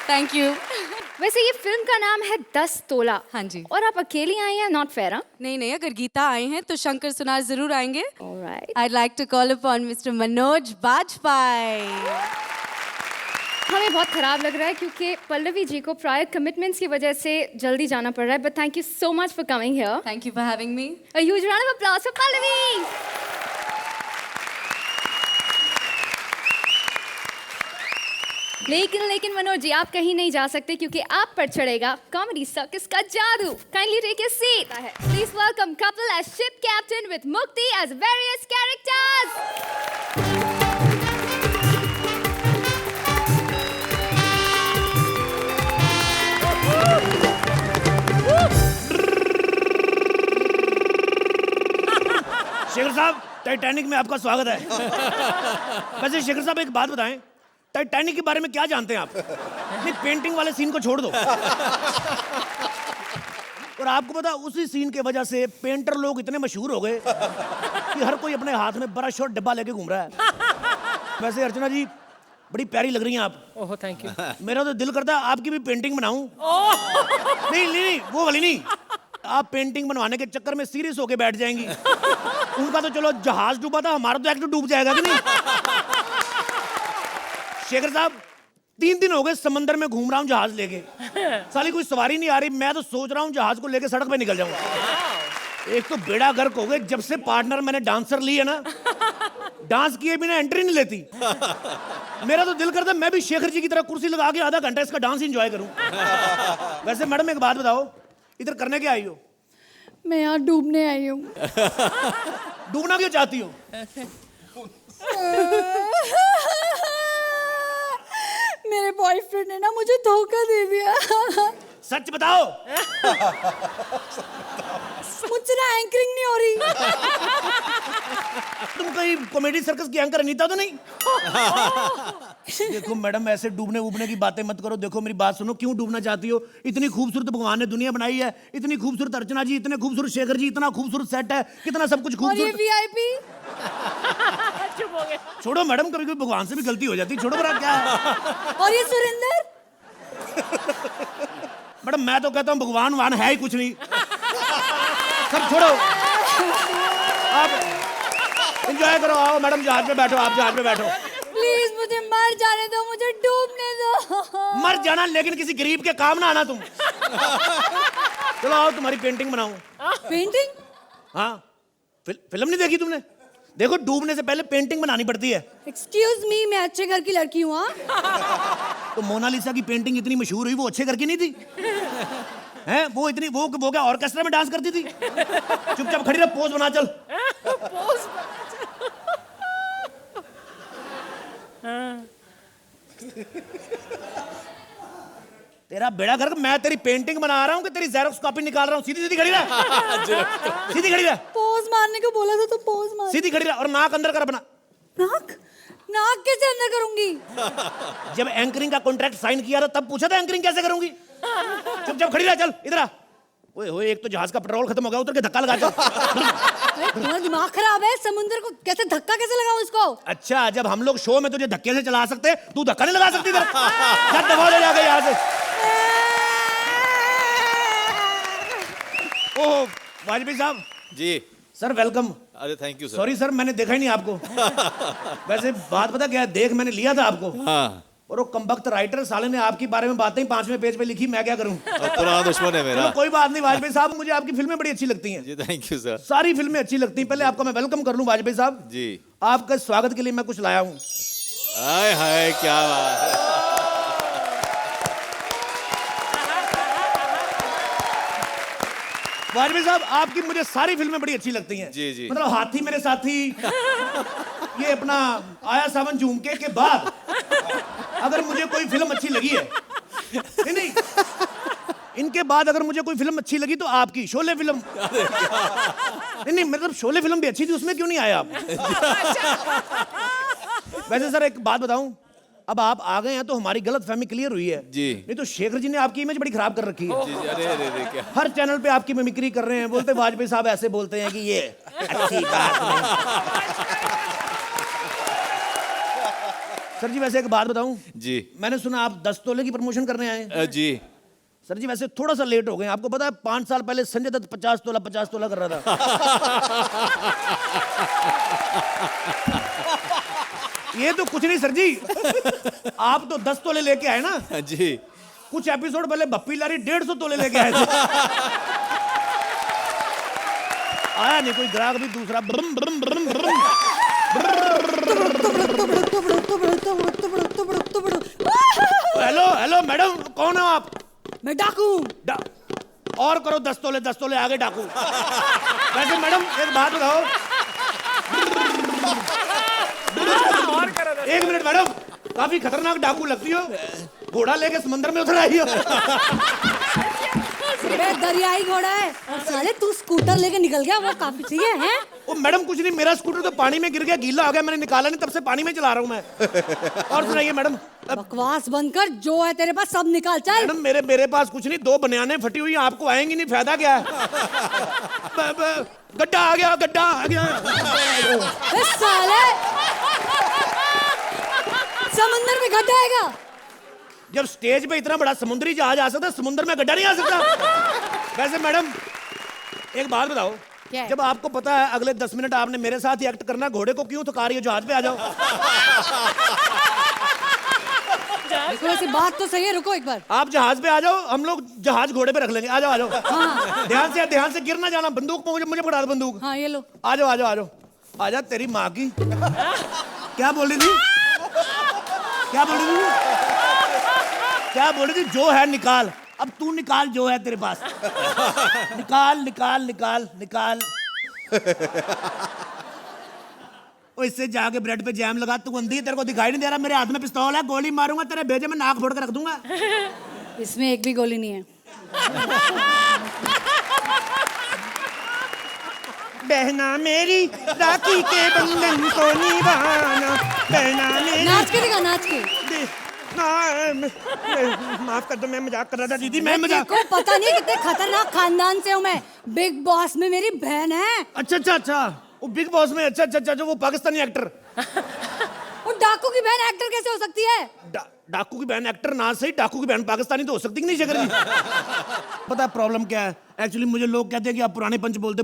Thank you. वैसे ये film का नाम है 10 तोला। हाँ जी। और आप अकेली आई हैं, नॉट फेयर। नहीं, अगर गीता आए हैं तो शंकर सुनार जरूर आएंगे। Alright. I'd like to call upon Mr. Manoj Bajpayee. हमें बहुत खराब लग रहा है क्योंकि पल्लवी जी को प्रायर कमिटमेंट्स की वजह से जल्दी जाना पड़ रहा है, but thank you so much for coming here. Thank you for having me. A huge round of applause for Pallavi. लेकिन मनोज जी, आप कहीं नहीं जा सकते क्योंकि आप पर चढ़ेगा कॉमेडी सर्कस का जादू। Kindly take a seat. Please welcome couple as ship captain with Mukti as various characters. Shekhar साहब, टाइटैनिक में आपका स्वागत है। वैसे शेखर साहब एक बात बताएं, टाइटैनिक के बारे में क्या जानते हैं आप? नहीं, पेंटिंग वाले सीन को छोड़ दो। और आपको पता, उसी सीन के वजह से पेंटर लोग इतने मशहूर हो गए कि हर कोई अपने हाथ में ब्रश और डिब्बा लेके घूम रहा है। वैसे अर्चना जी, बड़ी प्यारी लग रही हैं आप। Oh thank you. मेरा तो दिल करता है आपकी भी पेंटिंग बनाऊं। नहीं, वो वाली नहीं। आप पेंटिंग बनवाने के चक्कर में सीरियस होके बैठ जाएंगी। उनका तो चलो जहाज डूबा था, हमारा तो एक्ट डूब जाएगा कि नहीं? शेखर साहब, 3 दिन हो गए समंदर में घूम रहा हूँ जहाज लेके। साली कोई सवारी नहीं आ रही। मैं तो सोच रहा हूँ जहाज को लेके सड़क पे निकल जाऊँ। एक तो बेड़ा गर्क हो गए, जब से पार्टनर मैंने डांसर ली है ना, डांस किए बिना एंट्री नहीं लेती। मेरा तो दिल करता है मैं भी शेखर जी की तरह कुर्सी लगा के आधा घंटा इसका डांस एंजॉय करूं। वैसे मैडम एक बात बताओ, इधर करने क्या आई हो? मैं यहाँ डूबने आई हूँ। डूबना क्यों चाहती हो? मेरे बॉयफ्रेंड ने ना मुझे धोखा दे दिया। सच बताओ। मुझसे ना एंकरिंग नहीं हो रही। तुम कहीं कॉमेडी सर्कस की एंकर अनीता तो नहीं? देखो मैडम, ऐसे डूबने उबने की बातें मत करो। देखो मेरी बात सुनो, क्यों डूबना चाहती हो? इतनी खूबसूरत भगवान ने दुनिया बनाई है, इतनी खूबसूरत अर्चना जी, इतने खूबसूरत शेखर जी, इतना खूबसूरत सेट है, कितना सब कुछ और ये खूबसूरत। वीआईपी। चुप हो गए। छोड़ो मैडम, कभी कभी भगवान से भी गलती हो जाती है। छोड़ो बड़ा क्या है। और ये सुरेंद्र। मैडम मैं तो कहता हूँ भगवान वान है ही कुछ नहीं। सब छोड़ो, आप एंजॉय करो। आओ मैडम, जहाज पे बैठो, आप जहाज पे बैठो। प्लीज मुझे मर जाने दो, मुझे डूबने दो। मर जाना, लेकिन किसी गरीब के काम ना आना तुम। चलो आओ, तुम्हारी पेंटिंग बनाऊं। पेंटिंग? हाँ, फिल्म नहीं देखी तुमने? देखो, डूबने से पहले पेंटिंग बनानी पड़ती है। एक्सक्यूज मी, मैं अच्छे घर की लड़की हूँ। हाँ, तो मोनालिसा की पेंटिंग इतनी मशहूर हुई, वो अच्छे घर की नहीं थी? हैं? वो इतनी वो क्या ऑर्केस्ट्रा में डांस करती थी? चुपचाप खड़ी रह, पोज बना चल। तेरा बेड़ा गर्क, मैं तेरी पेंटिंग बना रहा हूँ कि तेरी जेरोक्स कॉपी निकाल रहा हूँ? सीधी सीधी खड़ी रह। सीधी खड़ी रह। पोज मारने को बोला था तो पोज मार। सीधी खड़ी रह और नाक अंदर कर अपना। नाक? नाक कैसे अंदर करूंगी? जब एंकरिंग का कॉन्ट्रैक्ट साइन किया था तब पूछा था एंकरिंग कैसे करूंगी? चुपचाप खड़ी रह, चल इधर आ। ओए, एक तो जहाज का पेट्रोल खत्म हो गया, उतर के धक्का लगा चल। तुम्हारा दिमाग खराब है? समुद्र को कैसे धक्का कैसे लगाऊं उसको? अच्छा, जब हम लोग शो में तुझे धक्के से चला सकते, तू धक्का नहीं लगा सकती? जब दबा ले जाके यहाँ से। ओह वाजपेयी साहब जी सर, वेलकम। अरे thank you sir. Sorry sir, मैंने देखा ही नहीं आपको। वैसे बात पता क्या है, देख मैंने लिया था आपको। हाँ, और वो कमबख्त राइटर साले ने आपके बारे में बातें ही 5वें पेज पे लिखी, मैं क्या करूं? अब पुराना दुश्मन है मेरा। चलो कोई बात नहीं वाजपेयी साहब, मुझे आपकी फिल्में बड़ी अच्छी लगती हैं। जी थैंक यू सर। सारी फिल्में अच्छी लगती हैं। पहले आपका मैं वेलकम कर लूं वाजपेयी साहब। जी, आपका स्वागत के लिए मैं कुछ लाया हूं। हाय हाय क्या बात है। वाजपेयी साहब, आपकी मुझे सारी फिल्में बड़ी अच्छी लगती हैं। जी, जी। मतलब हाथी मेरे साथी, ये अपना आया सावन झुमके के बाद अगर मुझे कोई फिल्म अच्छी लगी है, नहीं, इनके बाद अगर मुझे कोई फिल्म अच्छी लगी तो आपकी शोले फिल्म। नहीं, मतलब शोले फिल्म भी अच्छी थी, उसमें क्यों नहीं आए आप? वैसे सर एक बात बताऊं, अब आप आ गए हैं तो हमारी गलत फहमी क्लियर हुई है। जी। नहीं तो शेखर जी ने आपकी इमेज बड़ी खराब कर रखी है। जी, अरे अरे अरे क्या। हर चैनल पे आपकी मिमिक्री कर रहे हैं, बोलते वाजपेयी साहब ऐसे बोलते हैं कि ये अच्छी बात नहीं। सर जी वैसे एक बात बताऊं, जी मैंने सुना आप 10 तोले की प्रमोशन करने आए हैं। जी सर जी वैसे थोड़ा सा लेट हो गए, आपको पता है 5 साल पहले संजय दत्त 50 तोला कर रहा था। ये तो कुछ नहीं सर जी, आप तो 10 तोले लेके आए ना। जी कुछ एपिसोड पहले बप्पी लारी 150 तोले लेके आए थे। आया नहीं कोई ग्राहक भी दूसरा। ब्रम ब्रम ब्रम ब्रम। हेलो हेलो मैडम, कौन हो आप? मैं डाकू। और करो 10 तोले आगे डाकू। वैसे मैडम एक बात बताओ। और करो। एक मिनट मैडम, काफी खतरनाक डाकू लगती हो, घोड़ा लेके समंदर में उतर आई हो। अबे दरियाई घोड़ा है। साले तू स्कूटर लेके निकल गया, वो काफी सही है? ओ मैडम कुछ नहीं, मेरा स्कूटर तो पानी में गिर गया, गीला हो गया, मैंने निकाला नहीं, तब से पानी में चला रहा हूँ मैं। और सुनाइए मैडम। बकवास बंद कर, जो है तेरे पास सब निकाल चल। मैडम मेरे पास कुछ नहीं, 2 बनियानें फटी हुई हैं, आपको आएंगी नहीं, फायदा क्या है? गड्ढा आ गया। बे साले, समंदर में गड्ढा आएगा? जब स्टेज पे इतना बड़ा समुद्री जहाज आ सकता है, समुद्र में गड्ढा नहीं आ सकता। वैसे मैडम एक बात बताओ, क्या है? जब आपको पता है अगले 10 मिनट आपने मेरे साथ ही एक्ट करना, घोड़े को क्यों थका रही हो? जहाज पे आ जाओ। देखो ऐसी बात तो सही है, रुको एक बार। आप जहाज पे आ जाओ, हम लोग जहाज घोड़े पे रख लेंगे। आ जाओ। हाँ। ध्यान से गिर ना जाना, बंदूक मुझे पकड़ा दो बंदूक। हाँ ये लो। आ जाओ। आजा तेरी माँ की। क्या बोल रही थी? क्या बोल रही थी? जो है निकाल, अब तू निकाल जो है तेरे पास। निकाल। ओ इससे जाके ब्रेड पे जैम लगा, तू अंधी, तेरे को दिखाई नहीं दे रहा? मेरे हाथ में पिस्तौल है, गोली मारूंगा तेरे भेजे में, नाक फोड़ के रख दूंगा। इसमें एक भी गोली नहीं है। बहना मेरी राखी के बंधन को निभाना, बहना मेरी। नाच के दिखा, नाच के। माफ कर दो, मैं मजाक कर रहा था दीदी, मैं मजाक। को पता नहीं कितने खतरनाक खानदान से हूँ मैं। बिग बॉस में मेरी बहन है। अच्छा, वो बिग बॉस में। अच्छा, जो वो पाकिस्तानी एक्टर। वो डाकू की बहन एक्टर कैसे हो सकती है? डाकू की बहन एक्टर ना सही, डाकू की बहन पाकिस्तानी तो हो सकती नहीं शकरी। पता है प्रॉब्लम क्या है? एक्चुअली मुझे लोग कहते हैं कि आप पुराने पंच बोलते,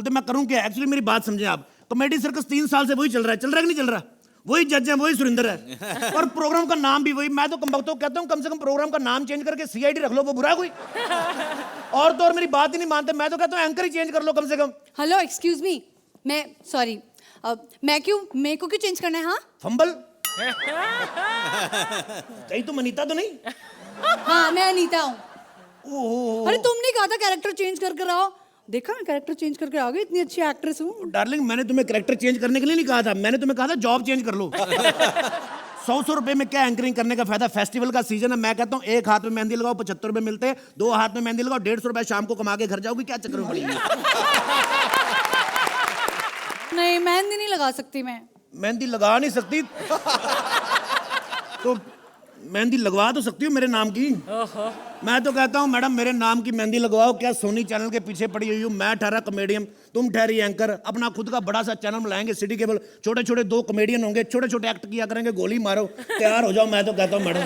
मैं करूं क्या? एक्चुअली मेरी बात समझे आप, कॉमेडी सर्कस 3 साल से वही चल रहा है कि नहीं चल रहा? वही जज है, वही सुरिंदर है, और प्रोग्राम का नाम भी वही। मैं तो कहता हूँ कम से कम प्रोग्राम का नाम चेंज करके CID रख लो, वो बुरा कोई? और तो और मेरी बात ही नहीं मानते, मैं तो कहता हूँ एंकर ही चेंज कर लो कम से कम। हेलो एक्सक्यूज मी, मैं सॉरी, मेरे को क्यों चेंज करना है? हाँ फंबल कहीं तुम अनीता तो नहीं? हाँ मैं अनीता हूँ। अरे तुमने कहा था कैरेक्टर चेंज करके आओ, देखा मैं कैरेक्टर चेंज करके आ गई, इतनी अच्छी एक्ट्रेस हूँ। डार्लिंग मैंने तुम्हें कैरेक्टर चेंज करने के लिए नहीं कहा था, मैंने तुम्हें कहा था जॉब चेंज कर लो। 100 रुपए में क्या एंकरिंग करने का फायदा? फेस्टिवल का सीजन है, मैं कहता हूँ एक हाथ में मेहंदी लगाओ 75 रुपए मिलते हैं, 2 हाथ में मेहंदी लगाओ 150 रुपए, शाम को कमा के घर जाओगी, क्या चक्कर में पड़ी? नहीं मेहंदी नहीं लगा सकती मैं। मेहंदी लगा नहीं सकती तो मेहंदी लगवा तो सकती हो मेरे नाम की। मैं तो कहता हूँ मैडम मेरे नाम की मेहंदी लगवाओ। क्या सोनी चैनल के पीछे पड़ी हुई हूँ? मैं ठहरा कॉमेडियन, तुम ठहरी एंकर। अपना खुद का बड़ा सा चैनल बनाएंगे सिटी केबल, छोटे 2 कॉमेडियन होंगे, छोटे एक्ट किया करेंगे, गोली मारो, तैयार हो जाओ। मैं तो कहता हूँ मैडम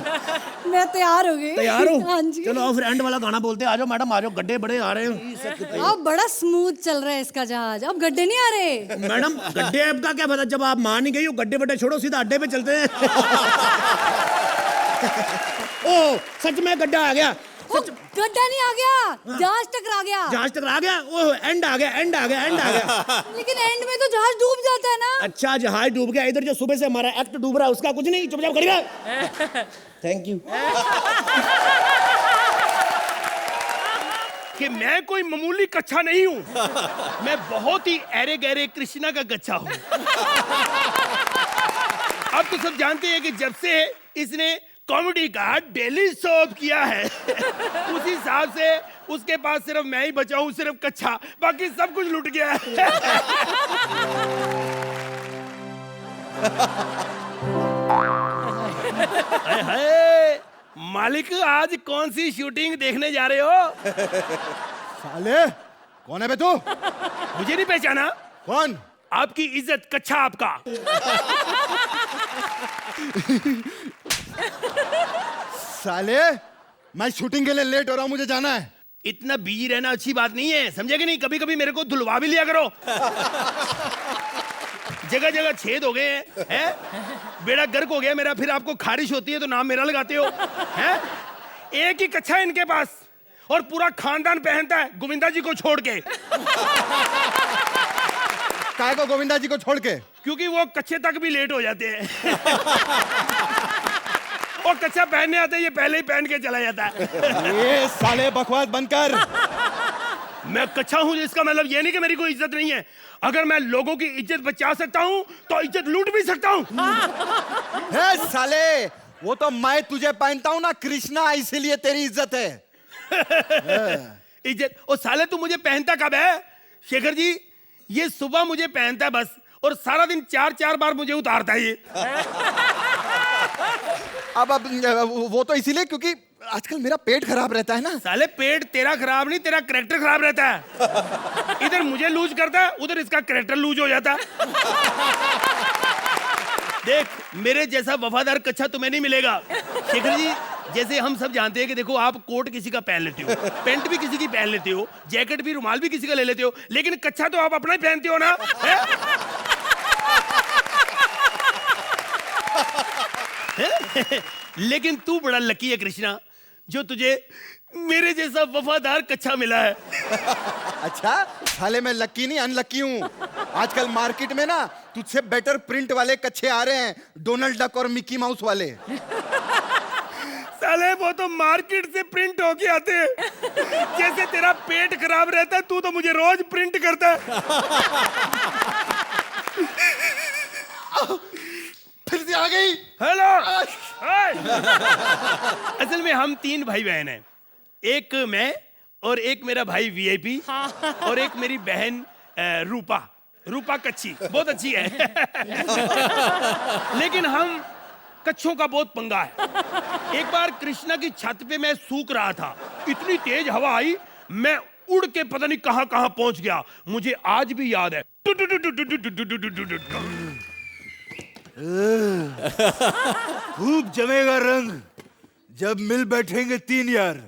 मैं तैयार हो गई। तैयार हो? हाँ जी। चलो फिर एंड वाला गाना बोलते हैं। आ जाओ मैडम, आ जाओ, गड्ढे बड़े आ रहे हैं। अब बड़ा स्मूथ चल रहा है इसका जहाज, अब गड्ढे नहीं आ रहे। मैडम गड्ढे अब का क्या पता, जब आप मान ही गई हो, गड्ढे बड्डे छोड़ो, सीधा अड्डे पे चलते हैं। ओ सच में गड्ढा आ गया। गड्ढा नहीं आ गया, जहाज टकरा गया। ओह एंड आ गया। लेकिन एंड में तो जहाज डूब जाता है ना। अच्छा जहाज डूब गया, इधर जो सुबह से हमारा एक्ट डूब रहा है उसका कुछ नहीं, चुपचाप खड़ी रह। Thank you. कि मैं कोई मामूली कच्चा नहीं हूं, मैं बहुत ही ऐरे गहरे कृष्णा का कच्चा हूं। अब तो सब जानते हैं कि जब से इसने कॉमेडी का डेली शो किया है, उस हिसाब से उसके पास सिर्फ मैं ही बचा हूं, सिर्फ कच्चा, बाकी सब कुछ लुट गया है। हाय मालिक, आज कौन सी शूटिंग देखने जा रहे हो? साले कौन है बे तू? मुझे नहीं पहचाना? कौन? आपकी इज्जत कच्चा आपका। साले मैं शूटिंग के लिए लेट हो रहा हूँ, मुझे जाना है। इतना बिजी रहना अच्छी बात नहीं है, समझे कि नहीं? कभी कभी मेरे को धुलवा भी लिया करो। जगह जगह छेद हो गए हैं, बेड़ा गर्क हो गया मेरा, फिर आपको खारिश होती है तो नाम मेरा लगाते हो हैं? एक ही कच्छा है इनके पास और पूरा खानदान पहनता है गोविंदा जी को छोड़ के। काय को गोविंदा जी को छोड़ के? क्योंकि वो कच्चे तक भी लेट हो जाते हैं। और कच्चा पहनने आते हैं, ये पहले ही पहन के चला जाता है। ये साले बकवास बंद कर। मैं कच्चा हूं इसका मतलब ये नहीं कि मेरी कोई इज्जत नहीं है। अगर मैं लोगों की इज्जत बचा सकता हूं तो इज्जत लूट भी सकता हूं। हे साले, वो तो मैं तुझे पहनता हूं ना कृष्णा, इसीलिए तेरी इज्जत है। इज्जत? और साले तू मुझे पहनता कब है शेखर जी? ये सुबह मुझे पहनता है बस, और सारा दिन 4-4 बार मुझे उतारता है ये। अब वो तो इसीलिए क्योंकि आजकल मेरा पेट खराब रहता है ना। साले पेट तेरा खराब नहीं, तेरा कैरेक्टर खराब रहता है। इधर मुझे लूज करता है, उधर इसका कैरेक्टर लूज हो जाता है। देख, मेरे जैसा वफादार कच्छा तुम्हें नहीं मिलेगा शेखर जी। जैसे हम सब जानते हैं कि देखो, आप कोट किसी का पहन लेते हो, पैंट भी किसी की पहन लेते हो, जैकेट भी, रुमाल भी किसी का ले लेते हो, लेकिन कच्छा तो आप अपना ही पहनते हो ना, है? लेकिन तू बड़ा लकी है कृष्णा, जो तुझे मेरे जैसा वफादार कच्छा मिला है। अच्छा साले, मैं लकी नहीं अनलकी हूँ। आजकल मार्केट में ना तुझसे बेटर प्रिंट वाले कच्छे आ रहे हैं, डोनाल्ड डक और मिकी माउस वाले। साले वो तो मार्केट से प्रिंट होके आते हैं। जैसे तेरा पेट खराब रहता है, तू तो मुझे रोज प्रिंट करता है। फिर से आ गई। हेलो। असल में हम 3 भाई बहन हैं, एक मैं और एक मेरा भाई वीआईपी और एक मेरी बहन रूपा कच्ची, बहुत अच्छी है। लेकिन हम कच्छों का बहुत पंगा है। एक बार कृष्णा की छत पे मैं सूख रहा था, इतनी तेज हवा आई, मैं उड़ के पता नहीं कहां कहां पहुंच गया, मुझे आज भी याद है। खूब जमेगा रंग जब मिल बैठेंगे 3 यार,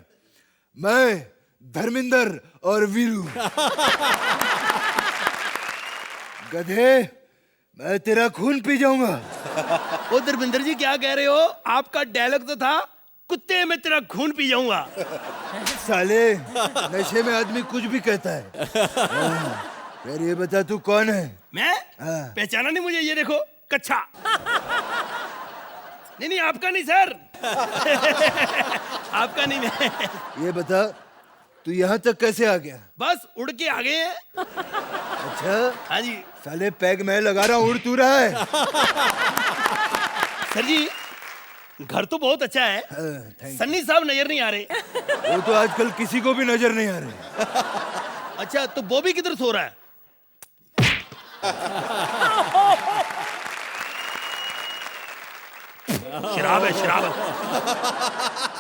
मैं, धर्मेंद्र और वीरू। गधे, मैं तेरा खून पी जाऊंगा। ओ धर्मेंद्र जी, क्या कह रहे हो? आपका डायलॉग तो था, कुत्ते मैं तेरा खून पी जाऊंगा। साले, नशे में आदमी कुछ भी कहता है। फिर ये बता तू कौन है? मैं? पहचाना नहीं मुझे? ये देखो, कच्छा। नहीं आपका नहीं सर। आपका नहीं। मैं ये बता तू यहाँ तक कैसे आ गया? बस उड़ के आ गए हैं। अच्छा, हाँ जी। साले पैग मैं लगा रहा हूँ, उड़ तू रहा है। सर जी, घर तो बहुत अच्छा है। सन्नी साहब नजर नहीं आ रहे। वो तो आजकल किसी को भी नजर नहीं आ रहे। अच्छा, तो बॉबी किधर सो रहा है? शराब है, शराब।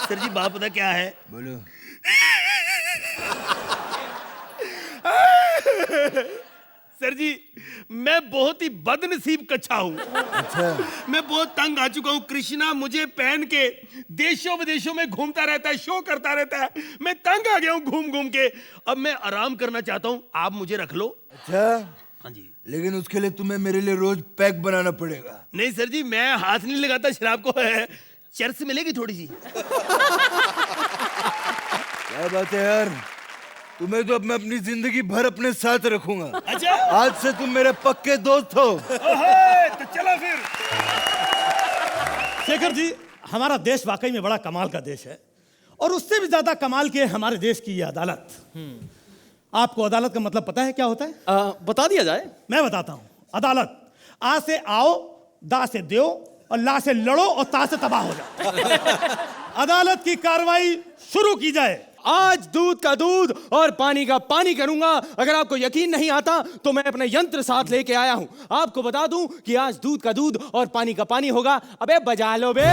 सर जी, बात पता क्या है? बोलो। सर जी, मैं बहुत ही बदनसीब कच्छा हूँ। अच्छा, मैं बहुत तंग आ चुका हूँ। कृष्णा मुझे पहन के देशों विदेशों में घूमता रहता है, शो करता रहता है। मैं तंग आ गया हूँ घूम घूम के। अब मैं आराम करना चाहता हूँ, आप मुझे रख लो। अच्छा, हाँ जी। लेकिन उसके लिए तुम्हें मेरे लिए रोज पैक बनाना पड़ेगा। नहीं सर जी, मैं हाथ नहीं लगाता शराब को। चर्च मिलेगी थोड़ी सी। क्या बात है यार, तुम्हें तो अब मैं अपनी जिंदगी भर अपने साथ रखूंगा। अच्छा, आज से तुम मेरे पक्के दोस्त हो। तो चलो फिर। शेखर जी, हमारा देश वाकई में बड़ा कमाल का देश है, और उससे भी ज्यादा कमाल की है हमारे देश की ये अदालत। आपको अदालत का मतलब पता है क्या होता है? बता दिया जाए। मैं बताता हूँ। अदालत, आ से आओ, दा से दो, और ला से लड़ो, और ता से तबाह हो जाओ। अदालत की कार्रवाई शुरू की जाए। आज दूध का दूध और पानी का पानी करूंगा। अगर आपको यकीन नहीं आता तो मैं अपने यंत्र साथ लेके आया हूं। आपको बता दूं कि आज दूध का दूध और पानी का पानी होगा। अबे बजा लो बे।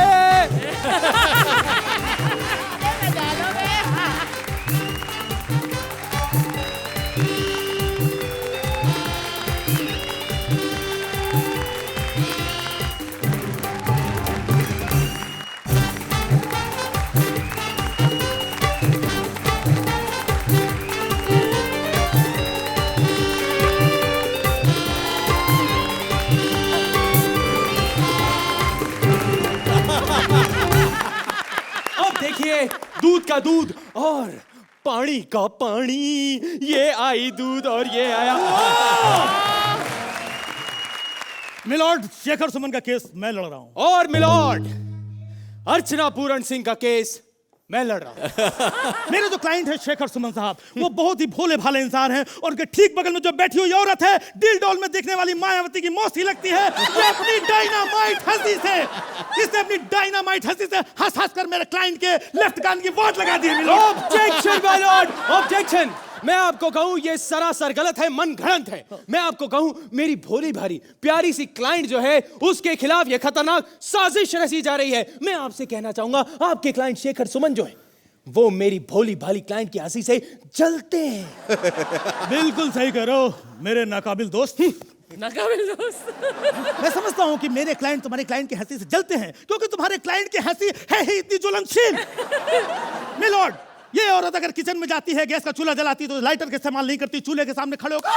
दूध का दूध और पानी का पानी, ये आई दूध और ये आया। मिलॉर्ड, शेखर सुमन का केस मैं लड़ रहा हूं। और मिलॉर्ड, अर्चना पूरन सिंह का केस मैं लड़ रहा हूं। मेरे जो क्लाइंट है शेखर सुमन साहब, वो बहुत ही भोले भाले इंसान हैं और उनके ठीक बगल में जो बैठी हुई औरत है, दिल डॉल में दिखने वाली मायावती की मौसी लगती है। ये अपनी डायनामाइट हंसी से, इसने अपनी डायनामाइट हंसी से हंस हंस कर मेरे क्लाइंट के लेफ्ट कान की वाट लगा दी है। My lord, objection my lord, objection. मैं आपको कहूं ये सरासर गलत है, मन घड़ंत है। मैं आपको कहूं मेरी भोली भारी प्यारी सी क्लाइंट जो है, उसके खिलाफ ये खतरनाक साजिश रची जा रही है। मैं आपसे कहना चाहूंगा, आपके क्लाइंट शेखर सुमन जो है, वो मेरी भोली भाली क्लाइंट की हंसी से जलते हैं। बिल्कुल सही कह रहे हो मेरे नाकाबिल दोस्त। नाकाबिल दोस्त। मैं समझता हूं कि मेरे क्लाइंट तुम्हारे क्लाइंट की हंसी से जलते हैं, क्योंकि तुम्हारे क्लाइंट की हंसी है ही इतनी ज्वलनशील। मिलॉर्ड, ये औरत अगर किचन में जाती है, गैस का चूल्हा जलाती तो लाइटर का इस्तेमाल नहीं करती, चूल्हे के सामने खड़े होकर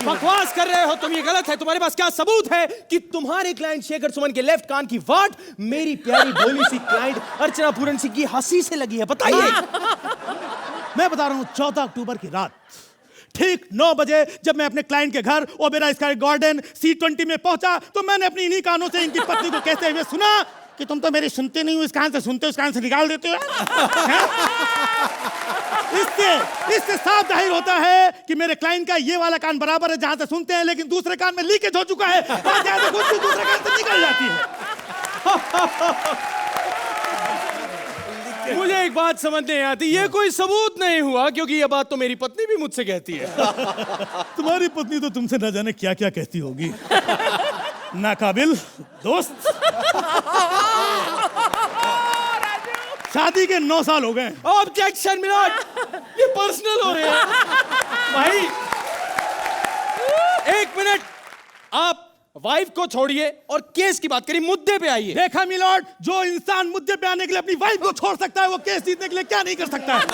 बकवास कर रहे हो तुम, ये गलत है। तुम्हारे पास क्या सबूत है कि तुम्हारे क्लाइंट शेखर सुमन के लेफ्ट कान की वाट मेरी प्यारी भोली सी क्लाइंट अर्चना पूरन सिंह की हंसी से लगी है? बताइए। मैं बता रहा हूं, 14 अक्टूबर की रात ठीक 9 बजे जब मैं अपने क्लाइंट के घर ओबेरा स्काई गार्डन C20 में पहुंचा, तो मैंने अपनी इन्हीं कानों से इनकी पत्नी को कहते हुए सुना कि तुम तो मेरी सुनते नहीं हो, इस कान से सुनते हो, इस कान से निकाल देते हो। इससे साफ जाहिर होता है कि मेरे क्लाइंट का ये वाला कान बराबर है जहां से सुनते हैं, लेकिन दूसरे कान में लीकेज हो चुका है, जहां से खुद दूसरे कान से निकल जाती है। मुझे एक बात समझ नहीं आती, ये कोई सबूत नहीं हुआ, क्योंकि ये बात तो मेरी पत्नी भी मुझसे कहती है। तुम्हारी पत्नी तो तुमसे न जाने क्या क्या कहती होगी। नाकाबिल दोस्त, शादी के 9 साल हो गए। ऑब्जेक्शन मिलॉर्ड, ये पर्सनल हो रहे हैं। भाई 1 मिनट, आप वाइफ को छोड़िए और केस की बात करिए, मुद्दे पे आइए। देखा मिलॉर्ड, जो इंसान मुद्दे पे आने के लिए अपनी वाइफ को छोड़ सकता है, वो केस जीतने के लिए क्या नहीं कर सकता है।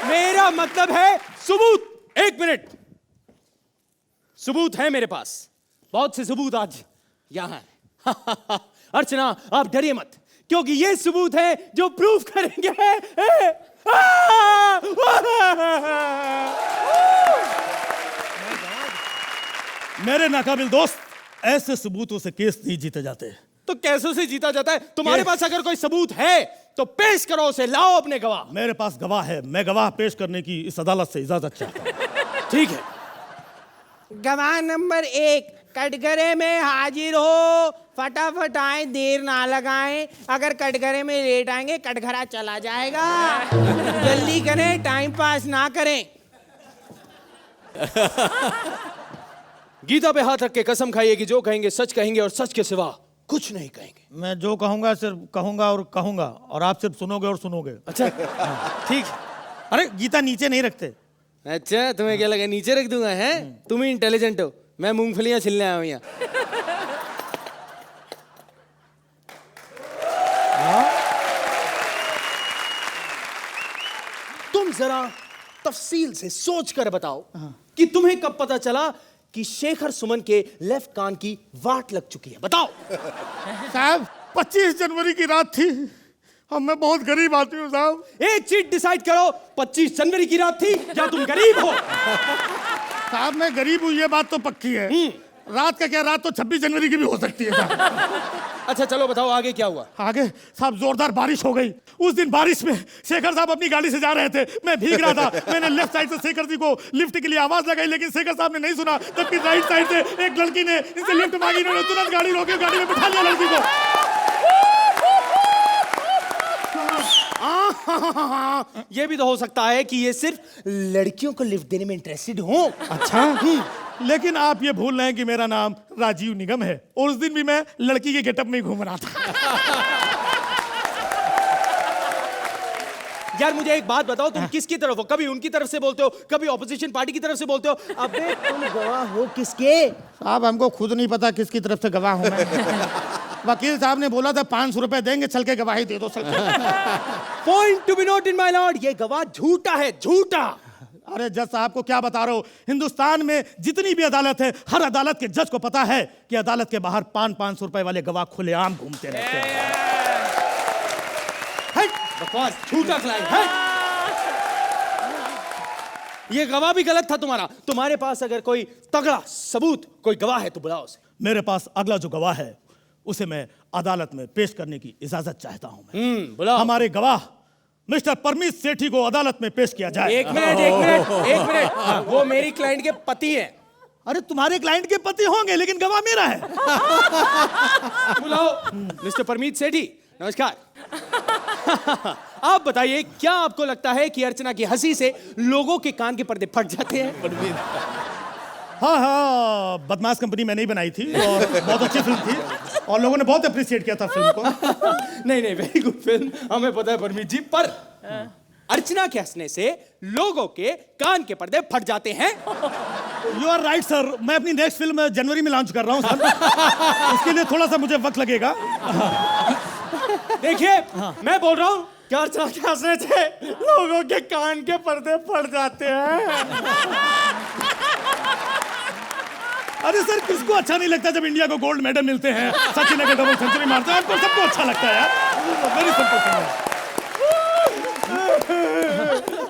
मेरा मतलब है सबूत। 1 मिनट, सबूत है मेरे पास, बहुत से सबूत आज यहां है। अर्चना, आप डरिए मत, क्योंकि ये सबूत है जो प्रूफ करेंगे। मेरे नाकाबिल दोस्त, ऐसे सबूतों से केस नहीं जीते जाते। तो कैसे से जीता जाता है? तुम्हारे पास अगर कोई सबूत है तो पेश करो उसे, लाओ अपने गवाह। मेरे पास गवाह है, मैं गवाह पेश करने की इस अदालत से इजाजत चाहता हूं। ठीक है। गवाह नंबर 1, कटघरे में हाजिर हो, फटाफट आए, देर ना लगाएं। अगर कटघरे में लेट आएंगे, कटघरा चला जाएगा। जल्दी करें, टाइम पास ना करें। गीता पे हाथ रख के कसम खाइए कि जो कहेंगे सच कहेंगे और सच के सिवा कुछ नहीं कहेंगे। मैं जो कहूंगा सिर्फ कहूंगा और कहूंगा, और आप सिर्फ सुनोगे और सुनोगे। अच्छा, ठीक। अरे गीता नीचे नहीं रखते। अच्छा, तुम्हें क्या लगा नीचे रख दूंगा? है तुम ही इंटेलिजेंट हो, मैं मूंगफलियां छिलने आया हूं यहाँ। तुम जरा तफसील से सोच कर बताओ कि तुम्हें कब पता चला कि शेखर सुमन के लेफ्ट कान की वाट लग चुकी है? बताओ। साहब, 25 जनवरी की रात थी, अब मैं बहुत गरीब आदमी हूँ साहब। एक चीज डिसाइड करो, 25 जनवरी की रात थी या तुम गरीब हो? साहब, मैं गरीब हूँ, ये बात तो पक्की है। रात का क्या, रात तो 26 जनवरी की भी हो सकती है साहब। अच्छा चलो बताओ, आगे क्या हुआ? आगे साहब जोरदार बारिश हो गई। उस दिन बारिश में शेखर साहब अपनी गाड़ी से जा रहे थे, मैं भीग रहा था। मैंने लेफ्ट साइड से शेखर जी को लिफ्ट के लिए आवाज लगाई, लेकिन शेखर साहब ने नहीं सुना। जबकि राइट साइड से एक लड़की ने इनसे लिफ्ट मांगी, इन्होंने तुरंत गाड़ी रोकी, गाड़ी में बिठा लिया लड़की को। ये भी तो हो सकता है कि ये सिर्फ लड़कियों को लिफ्ट देने में इंटरेस्टेड हो। अच्छा, लेकिन आप ये भूल रहे हैं कि मेरा नाम राजीव निगम है, और उस दिन भी मैं लड़की के गेटअप में ही घूम रहा था। यार मुझे एक बात बताओ, तुम किसकी तरफ हो? कभी उनकी तरफ से बोलते हो, कभी ऑपोजिशन पार्टी की तरफ से बोलते हो। अबे तुम गवाह हो किसके? साहब, हमको खुद नहीं पता किसकी तरफ से गवाह हूं मैं। वकील साहब ने बोला था 500 रुपए देंगे, चल के गवाही दे दो। Point to be note in my lord, ये गवाह झूठा है, झूठा। अरे जज साहब को क्या बता रहा हूं, हिंदुस्तान में जितनी भी अदालत है, हर अदालत के जज को पता है कि अदालत के बाहर 500 रुपए वाले गवाह खुलेआम घूमते रहते हैं। बकवास, झूठा क्लाइंट है। ये गवाह भी गलत था तुम्हारा। तुम्हारे पास अगर कोई तगड़ा सबूत, कोई गवाह है तो बुलाओ उसे। मेरे पास अगला जो गवाह है उसे मैं अदालत में पेश करने की इजाजत चाहता हूं मैं। बुलाओ। हमारे गवाह मिस्टर परमीत सेठी को अदालत में पेश किया जाए। एक मिनट। वो मेरी क्लाइंट के पति हैं। अरे तुम्हारे क्लाइंट के पति होंगे लेकिन गवाह मेरा है। बुलाओ मिस्टर परमीत सेठी। नमस्कार। आप बताइए, क्या आपको लगता है कि अर्चना की हंसी से लोगों के कान के पर्दे फट जाते हैं? हाँ, बदमाश कंपनी मैंने ही बनाई थी और बहुत अच्छी फिल्म थी और लोगों ने बहुत अप्रिशिएट किया था फिल्म को। नहीं, वेरी गुड फिल्म, हमें पता है परमीत जी, पर अर्चना के हंसने से लोगों के कान के पर्दे फट जाते हैं। You are right sir. मैं अपनी नेक्स्ट फिल्म जनवरी में लॉन्च कर रहा हूँ सर। उसके लिए थोड़ा सा मुझे वक्त लगेगा। देखिए, मैं बोल रहा हूँ कि अर्चना के हंसने से लोगों के कान के पर्दे फट जाते हैं। अरे सर, किसको अच्छा नहीं लगता जब इंडिया को गोल्ड मेडल मिलते हैं, सचिन अगर डबल सेंचुरी मारता है, आपको सबको अच्छा लगता है यार। Very simple.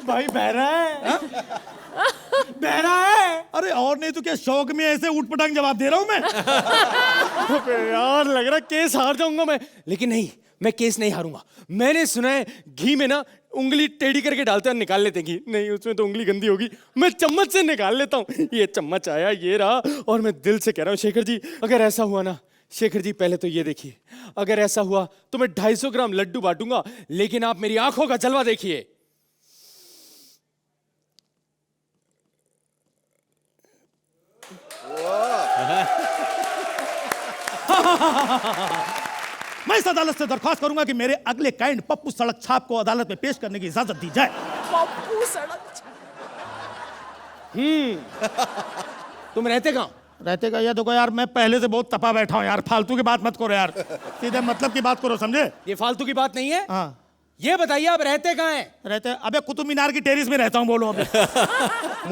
भाई बहरा है, बहरा है। अरे और नहीं तो क्या, शौक में ऐसे उठपटांग जवाब दे रहा हूं मैं। यार लग रहा केस हार जाऊंगा मैं, लेकिन नहीं, मैं केस नहीं हारूंगा। मैंने सुना है घी में ना उंगली टेढ़ी करके डालते हैं, निकाल लेते हैं घी। नहीं, उसमें तो उंगली गंदी होगी, मैं चम्मच से निकाल लेता हूँ। ये चम्मच आया, ये रहा, और मैं दिल से कह रहा हूँ शेखर जी, अगर ऐसा हुआ ना, शेखर जी पहले तो ये देखिए, अगर ऐसा हुआ तो मैं 250 ग्राम लड्डू बांटूंगा, लेकिन आप मेरी आंखों का जलवा देखिए। मैं इस अदालत से दरख्वास्त करूंगा कि मेरे अगले क्लाइंट पप्पू सड़क छाप को अदालत में पेश करने की इजाजत दी जाए। पप्पू सड़क। तुम रहते कहाँ? रहते का ये देखो यार, मैं पहले से बहुत तपा बैठा हूँ यार, फालतू की बात मत करो यार, सीधे मतलब की बात करो, समझे? ये फालतू की बात नहीं है। हाँ, ये बताइए आप रहते कहाँ हैं? रहते, अबे कुतुब मीनार की टेरिस में रहता हूँ। बोलो अभी।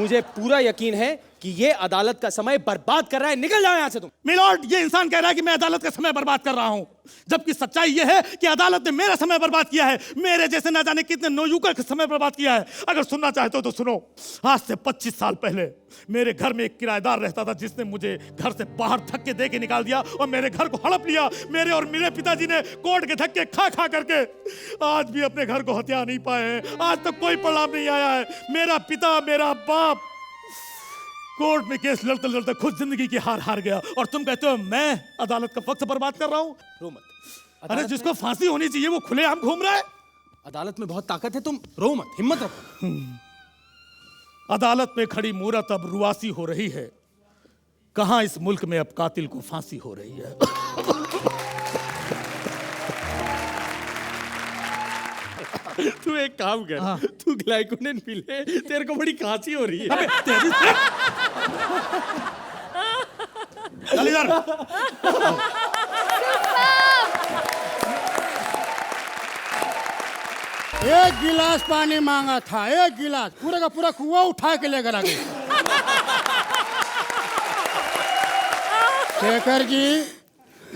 मुझे पूरा यकीन है कि ये अदालत का समय बर्बाद कर रहा है। निकल जाओ यहाँ से तुम। मिलॉर्ड, ये इंसान कह रहा है कि मैं अदालत का समय बर्बाद कर रहा हूँ, जबकि सच्चाई ये है कि अदालत ने मेरा समय बर्बाद किया है। मेरे जैसे ना जाने कितने नौयुवक का समय बर्बाद किया है। अगर सुनना चाहते हो तो सुनो। आज से 25 साल पहले मेरे घर में एक किराएदार रहता था, जिसने मुझे घर से बाहर धक्के दे के निकाल दिया और मेरे घर को हड़प लिया। मेरे और मेरे पिताजी ने कोर्ट के धक्के खा खा करके आज भी अपने घर को हथिया नहीं पाए हैं। आज तक कोई परिणाम नहीं आया है। मेरा पिता, मेरा बाप कोर्ट में केस लड़ते लड़ते खुद जिंदगी की हार हार गया, और तुम कहते हो मैं अदालत का वक्त बर्बाद कर रहा हूं? रो मत। अरे जिसको फांसी होनी चाहिए वो खुलेआम घूम रहा है। अदालत में बहुत ताकत है, तुम रो मत, हिम्मत रखो। अदालत में खड़ी मूरत अब रुआसी हो रही है। कहां इस मुल्क में अब कातिल को फांसी हो रही है। तू एक काम कर, तू ग्लाइकोडेन पी ले, तेरे को बड़ी खांसी हो रही है। अबे तेरी चल इधर। एक गिलास पानी मांगा था, एक गिलास, पूरा का पूरा कुआं उठा के लेकर आ गई। शेखर जी,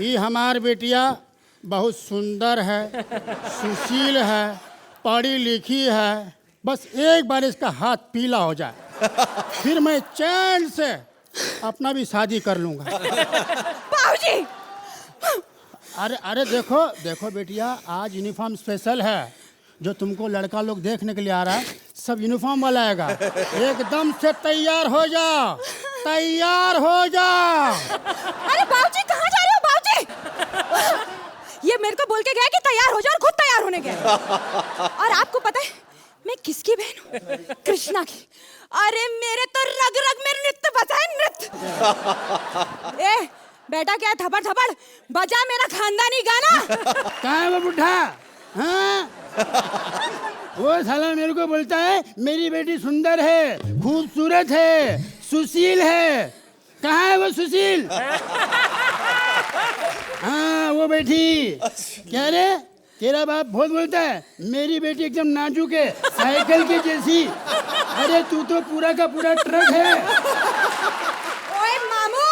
ये हमार बेटिया बहुत सुंदर है, सुशील है, पढ़ी लिखी है। बस एक बार इसका हाथ पीला हो जाए, फिर मैं चैन से अपना भी शादी कर लूंगा। बाबूजी। अरे अरे देखो देखो बेटिया, आज यूनिफॉर्म स्पेशल है। जो तुमको लड़का लोग देखने के लिए आ रहा है, सब यूनिफॉर्म वाला आएगा। एकदम से तैयार हो जाओ, तैयार हो जाओ। अरे बाबूजी, कहाँ जा रहे हो बाबूजी? ये मेरे को बोल के गया कि तैयार हो जाओ, और खुद तैयार होने गया। और आपको पता है मैं किसकी बहन हूँ? कृष्णा की। अरे मेरे तो रग रग में नृत्य बजा है, नृत्य। ए बेटा, क्या थपड़ थपड़ बजा मेरा खानदानी गाना। कहाँ है वो बुढ़ा? हाँ? वो साला मेरे को बोलता है मेरी बेटी सुंदर है, खूबसूरत है, सुशील है। कहाँ है वो सुशील? हाँ वो बैठी। क्या रे, तेरा बाप बहुत बोलता है, मेरी बेटी एकदम नाजुक है, साइकिल की जैसी। अरे तू तो पूरा का पूरा ट्रक है। ओए मामू,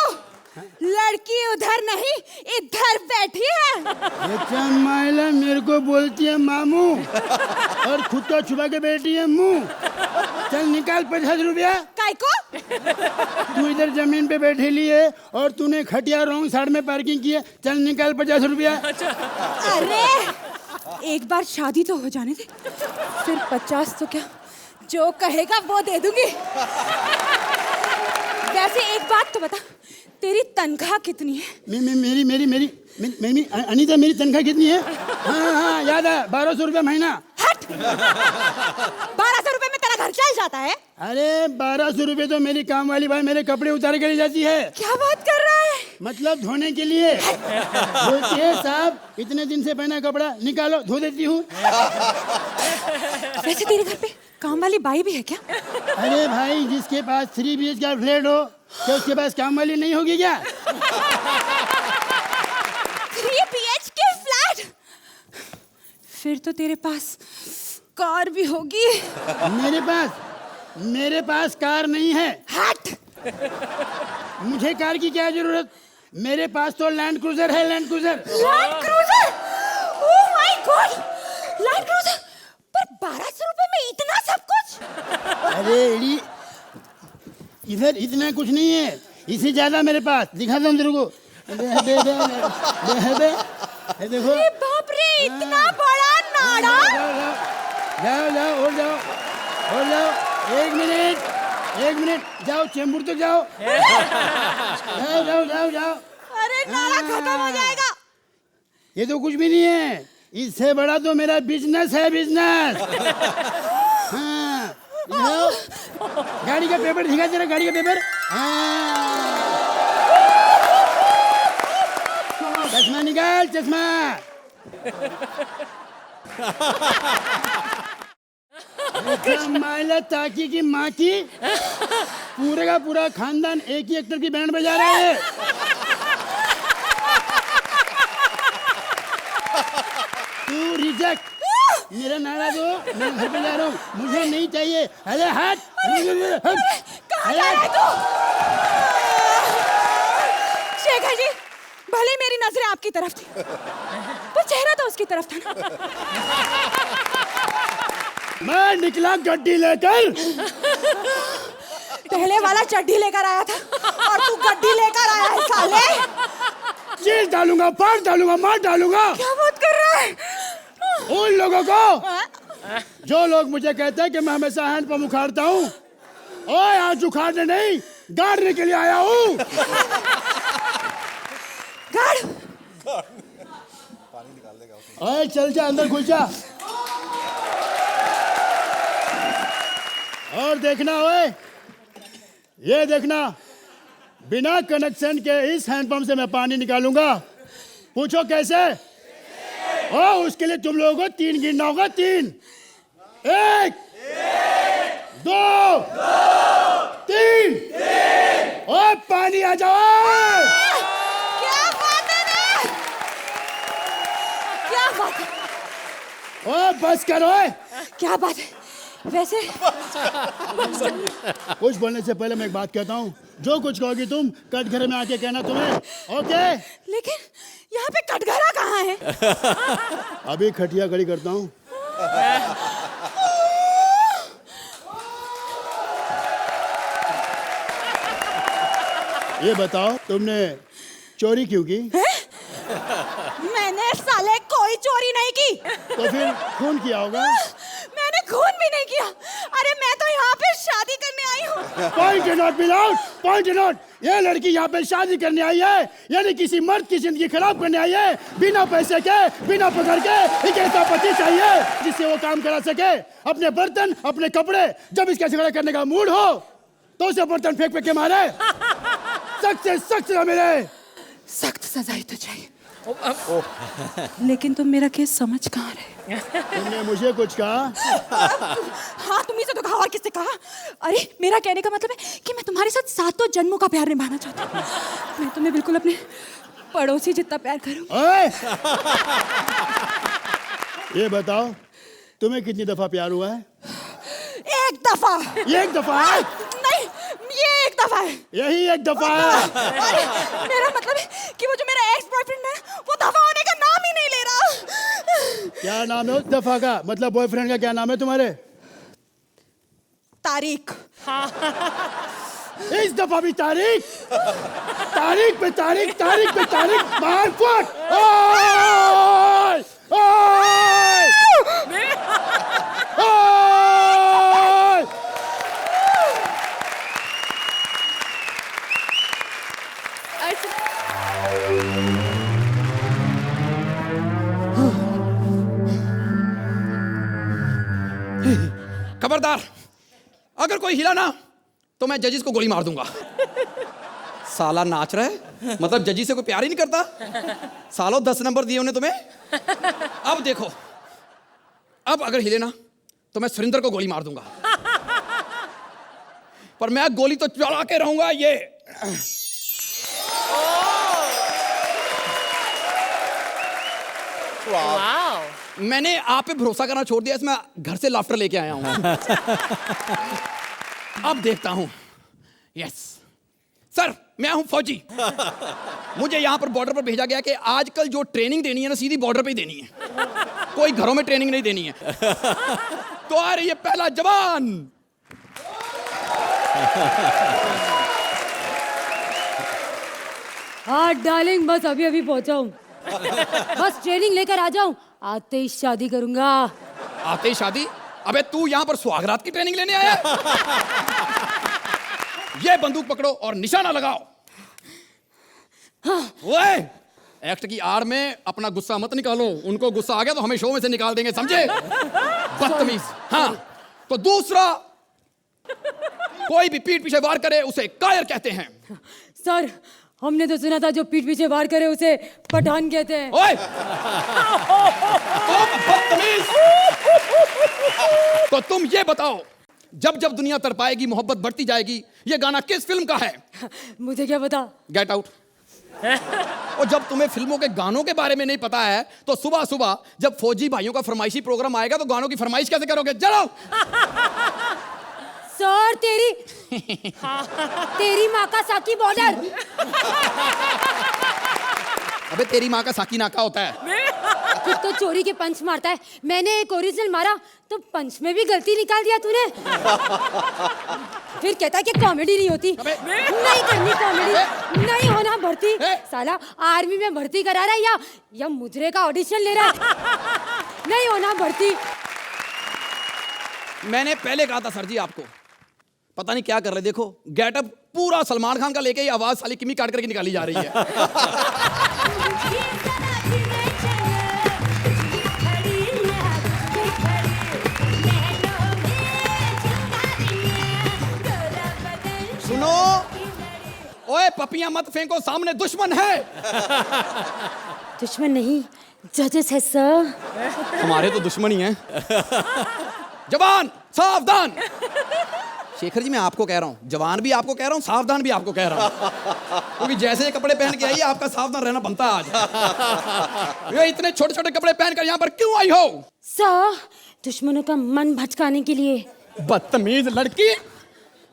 लड़की उधर नहीं इधर बैठी है। अच्छा माइला मेरे को बोलती है मामू और खुद को छुपा के बैठी है मुंह। चल निकाल 50 रुपया। काय को? तू इधर जमीन पे बैठी ली है और तूने खटिया रॉन्ग साइड में पार्किंग की है। चल निकाल 50 रुपया। अरे एक बार शादी तो हो जाने दे, फिर 50 तो क्या, जो कहेगा वो दे दूंगी। वैसे एक बात तो बता, तेरी तनख्वाह कितनी है? मेरी अनीता, मेरी तनख्वाह कितनी है? हाँ याद है, 1200 रुपया महीना। हट। 1200 रुपए में तेरा घर चल जाता है? अरे 1200 रुपए तो मेरी काम वाली भाई मेरे कपड़े उतार के ले जाती है। क्या बात कर रहा है? मतलब धोने के लिए। बोलती है साहब इतने दिन से पहना कपड़ा निकालो, धो देती हूँ। वैसे तेरे घर पे काम वाली बाई भी है क्या? अरे भाई जिसके पास 3 BHK का फ्लैट हो, क्या उसके पास काम वाली नहीं होगी क्या? 3 BHK फ्लैट? फिर तो तेरे पास कार भी होगी। मेरे पास कार नहीं है। हट। मुझे कार की क्या जरूरत? मेरे पास तो लैंड क्रूजर है, land cruiser. Land cruiser? Oh my God, land cruiser. पर 1200 रुपए में इतना सब कुछ? अरे इधर इतना कुछ नहीं है, इससे ज्यादा मेरे पास। दिखाता हूँ तेरे को। देखो। अरे बाप रे, इतना बड़ा नाड़ा। जाओ और जाओ। एक मिनट जाओ, चेंबूर तक जाओ। जाओ। अरे नाड़ा खत्म हो जाएगा। ये तो कुछ भी नहीं है, इससे बड़ा तो मेरा बिजनेस है, बिजनेस। हाँ जाओ। गाड़ी का पेपर दिखा जरा, गाड़ी का पेपर। चश्मा निकाल, चश्मा। माइला ताकि की माँ की, पूरे का पूरा खानदान एक ही एक्टर की बैंड बजा रहा है। तू रिजेक्ट। मेरा नारा दो, मैं घर पे जा रहा हूँ, मुझे नहीं चाहिए। अरे हट। कहाँ जा रहा है तू? शेखर जी, भले मेरी नजरें आपकी तरफ थी, पर चेहरा तो उसकी तरफ था ना। मैं निकला गड्डी लेकर। पहले वाला चड्डी लेकर आया था और तू गड्डी लेकर आया है साले। चीज डालूंगा, फाड़ डालूंगा, मार डालूंगा। क्या बात कर रहा है? उन लोगों को जो लोग मुझे कहते हैं कि मैं हमेशा हैंडपंप उखाड़ता हूँ, ओए आज उखाड़ने नहीं, गाड़ने के लिए आया हूँ। गाड़। ओए चल जा, अंदर घुस जा। और देखना ओए, ये देखना, बिना कनेक्शन के इस हैंडपंप से मैं पानी निकालूंगा। पूछो कैसे? उसके लिए तुम लोगों को 3 गिनना होगा। 3, 1, 2, 3। और पानी आ जाओ। क्या बात है? क्या बात है? ओ बस करो। क्या बात है? वैसे कुछ बोलने से पहले मैं एक बात कहता हूँ, जो कुछ कहोगी तुम कटघरे में आके कहना तुम्हें, ओके? लेकिन यहाँ पे कटघरा कहाँ है? अभी खटिया खड़ी करता हूँ। ये बताओ तुमने चोरी क्यों की? मैंने साले कोई चोरी नहीं की। तो फिर खून किया होगा? मैंने खून भी नहीं किया। अरे मैं तो यहाँ पे शादी करने आई हूँ। Point not beloved, point not. ये लड़की यहाँ पे शादी करने आई है, यानी किसी मर्द की जिंदगी खराब करने आई है। बिना पैसे के, बिना पगार के एक ऐसा पति चाहिए जिससे वो काम करा सके। अपने बर्तन, अपने कपड़े, जब इसका झगड़ा करने का मूड हो तो उसे बर्तन फेंक के मारे। सख्त से सख्त सजा मिले। सख्त सजा ही तो चाहिए। लेकिन तुम मेरा केस समझ कहाँ रहे? तुमने मुझे कुछ कहा? हाँ तुम्ही से तो कहा, और किससे कहा? अरे मेरा कहने का मतलब है कि मैं तुम्हारे साथ 7 जन्मों का प्यार निभाना चाहती हूँ। मैं तुम्हें बिल्कुल अपने पड़ोसी जितना प्यार करूँ। ये बताओ तुम्हें कितनी दफा प्यार हुआ है? एक दफा। ये एक दफा है? नहीं, ये एक दफा है। यही एक दफा है। अरे, मेरा मतलब है कि वो जो मेरा एक्स बॉयफ्रेंड है वो दफा होने का नाम ही नहीं ले रहा। क्या नाम है उस दफा का? मतलब बॉयफ्रेंड का क्या नाम है तुम्हारे? तारीख। इस दफा भी तारीख, तारीख पे तारीख, तारीख पे तारीख, मार फुट। ओए! ओए! ओए! खबरदार, अगर कोई हिला ना तो मैं जजिस को गोली मार दूंगा। साला नाच रहा है, मतलब जजी से कोई प्यार ही नहीं करता। सालों 10 नंबर दिए उन्हें तुम्हें। अब देखो, अब अगर हिले ना तो मैं सुरिंदर को गोली मार दूंगा, पर मैं गोली तो चला के रहूंगा। ये मैंने आप पे भरोसा करना छोड़ दिया, इसमें घर से लाफ्टर लेके आया हूं। अब देखता हूं। यस सर, मैं हूं फौजी। मुझे यहां पर बॉर्डर पर भेजा गया कि आजकल जो ट्रेनिंग देनी है ना, सीधी बॉर्डर पे ही देनी है, कोई घरों में ट्रेनिंग नहीं देनी है। तो आ रही है पहला जवान। हाँ डार्लिंग, बस अभी अभी पहुंचा हूँ। बस ट्रेनिंग लेकर आ जाऊं, आते ही शादी करूंगा। आते ही शादी? अबे तू यहाँ पर सुहागरात की ट्रेनिंग लेने आया? ये बंदूक पकड़ो और निशाना लगाओ। हाँ। ओए, एक्ट की आड़ में अपना गुस्सा मत निकालो, उनको गुस्सा आ गया तो हमें शो में से निकाल देंगे, समझे? बदतमीज। हाँ, तो दूसरा, कोई भी पीठ पीछे वार करे उसे कायर कहते हैं। सर, हमने तो सुना था जो पीठ पीछे वार करे उसे पठान कहते हैं। ओए! बदतमीज! तो तुम ये बताओ, जब जब दुनिया तड़पाएगी मोहब्बत बढ़ती जाएगी, ये गाना किस फिल्म का है? मुझे क्या पता? Get out. और जब तुम्हें फिल्मों के गानों के बारे में नहीं पता है तो सुबह सुबह जब फौजी भाइयों का फरमाइशी प्रोग्राम आएगा तो गानों की फरमाइश कैसे करोगे? चलो। सर, तेरी माँ का साकी बॉर्डर। अबे तेरी माँ का साकी नाका होता है। खुद तो चोरी के पंच मारता है, मैंने एक ओरिजिनल मारा तो पंच में भी गलती निकाल दिया तूने। फिर कहता है कि कॉमेडी नहीं होती। नहीं करनी कॉमेडी, नहीं होना भर्ती। साला आर्मी में भर्ती करा रहा है या मुजरे का ऑडिशन ले रहा है। नहीं होना भर्ती। मैंने पहले कहा था सर जी आपको, पता नहीं क्या कर रहे। देखो गेटअप पूरा सलमान खान का लेके, ये आवाज साली किमी काट करके निकाली जा रही है। सुनो, ओए पपियां मत फेंको, सामने दुश्मन है। दुश्मन नहीं, जजेस है सर। हमारे तो दुश्मन ही हैं। जवान सावधान। शेखर जी, मैं आपको कह रहा हूँ, जवान भी आपको कह रहा हूँ, सावधान भी आपको कह रहा हूँ, क्योंकि जैसे कपड़े पहन के आई है आपका सावधान रहना बनता है आज। ये इतने छोटे छोटे कपड़े पहनकर यहाँ पर क्यों आई हो? सर, दुश्मनों का मन भटकाने के लिए। बदतमीज लड़की,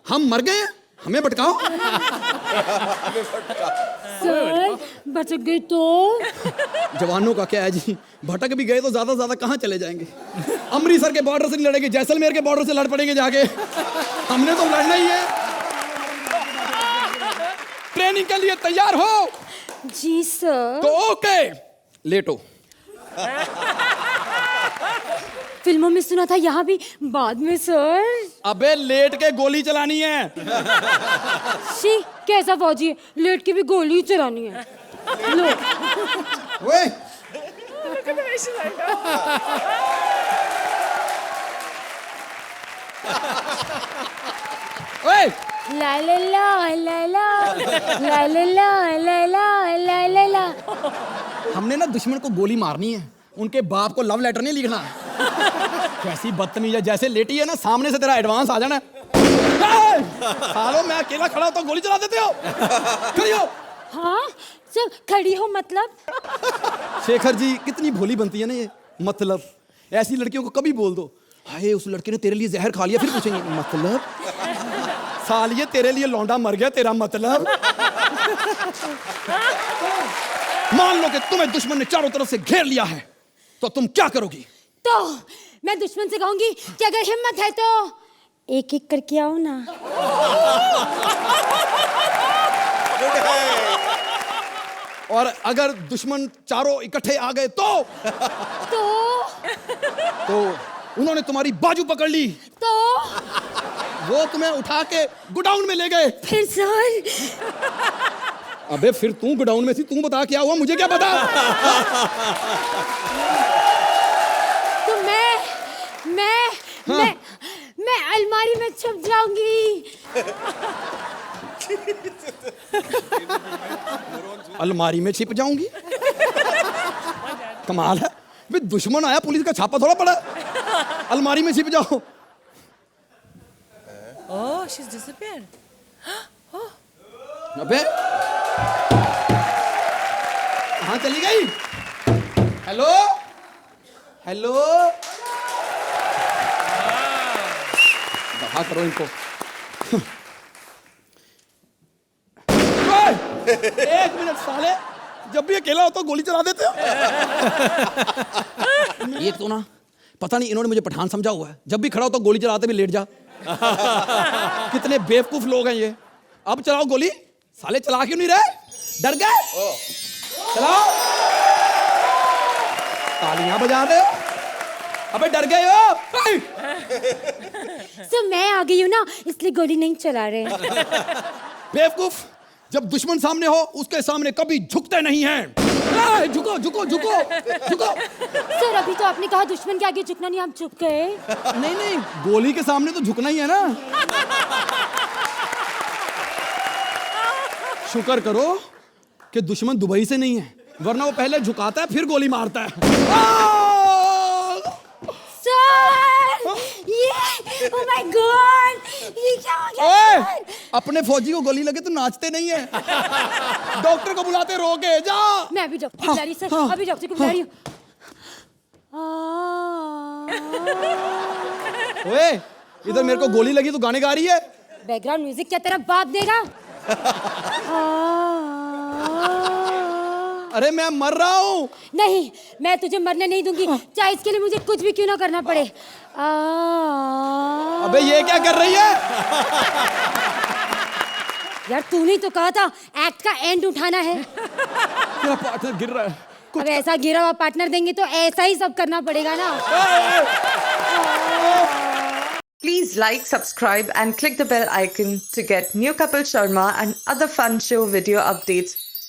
हम मर गए, हमें भटकाओ। सर, भटक गई तो? जवानों का क्या है जी, भटक भी गए तो ज्यादा से ज्यादा कहाँ चले जाएंगे? अमृतसर के बॉर्डर से नहीं लड़ेंगे, जैसलमेर के बॉर्डर से लड़ पड़ेंगे जाके। हमने तो लड़ना ही है। ट्रेनिंग के लिए तैयार हो? जी सर। तो ओके, लेटो। फिल्मों में सुना था, यहाँ भी बाद में सर। अबे लेट के गोली चलानी है। शी, कैसा फौजी है, लेट के भी गोली चलानी है। लो। ओए, ओए, ला ला ला ला ला ला ला ला ला ला ला ला। हमने ना दुश्मन को गोली मारनी है, उनके बाप को लव लेटर नहीं लिखना। कैसी बदतमीज है, जैसे लेटी है ना सामने से तेरा एडवांस आ जाना। सालो, मैं अकेला खड़ा होता हूँ, गोली चला देते हो। खड़ी हो। हाँ सर, खड़ी हो मतलब? शेखर जी, कितनी भोली बनती है ना ये। मतलब ऐसी लड़कियों को कभी बोल दो, हाय उस लड़के ने तेरे लिए जहर खा लिया, फिर पूछेंगे मतलब सालिए तेरे लिए लौंडा मर गया, तेरा मतलब। मान लो कि तुम्हें दुश्मन ने चारों तरफ से घेर लिया है, तो तुम क्या करोगी? तो मैं दुश्मन से कहूंगी कि अगर हिम्मत है तो एक एक करके आओ ना। और अगर दुश्मन चारों इकट्ठे आ गए तो उन्होंने तुम्हारी बाजू पकड़ ली तो वो तुम्हें उठा के गोडाउन में ले गए, फिर सर अबे फिर तू गोडाउन में थी, तू बता क्या हुआ, मुझे क्या पता। तो मैं अलमारी में छुप जाऊंगी। अलमारी में छिप जाऊंगी? कमाल है बे, दुश्मन आया पुलिस का छापा थोड़ा पड़ा, अलमारी में छिप जाओ। Oh, she's disappeared. अबे कहाँ चली गई? हेलो हेलो, दफा करो इनको। एक मिनट साले, जब भी अकेला हो तो गोली चला देते हो। एक तो ना पता नहीं इन्होंने मुझे पठान समझा हुआ है, जब भी खड़ा हो तो गोली चलाते भी लेट जा। कितने बेवकूफ लोग हैं ये। अब चलाओ गोली, साले चला क्यों नहीं रहे? डर गए? चलाओ, तालियां बजा रहे हो, अबे डर गए हो? तो मैं आ गई हूँ ना, इसलिए गोली नहीं चला रहे। बेवकूफ, जब दुश्मन सामने हो उसके सामने कभी झुकते नहीं हैं। झुको झुको झुको झुको। सर अभी तो आपने कहा दुश्मन के आगे झुकना नहीं, आप झुक गए। नहीं नहीं, गोली के सामने तो झुकना ही है ना। शुक्र करो कि दुश्मन दुबई से नहीं है, वरना वो पहले झुकाता है फिर गोली मारता है। सर ये ओह माय गॉड, ये क्या हो गया? ओए, अपने फौजी को गोली लगे तो नाचते नहीं है। डॉक्टर को बुलाते, रोके जा। मैं अभी डॉक्टर को बुला रही हूँ सर, अभी डॉक्टर को बुला रही हूँ। ओए, इधर मेरे को गोली लगी तो गाने गा रही है। बैकग्राउंड म्यूजिक क्या तेरा बाप देगा? अरे मैं मर रहा हूँ। नहीं, मैं तुझे मरने नहीं दूंगी, चाहे इसके लिए मुझे कुछ भी क्यों ना करना पड़े। अबे ये क्या कर रही है? यार तूने तो कहा था एक्ट का एंड उठाना है। मेरा पार्टनर गिर रहा है। अब ऐसा गिरा हुआ पार्टनर देंगे तो ऐसा ही सब करना पड़ेगा ना। Please like, subscribe and click the bell icon to get new Kapil Sharma and other fun show video updates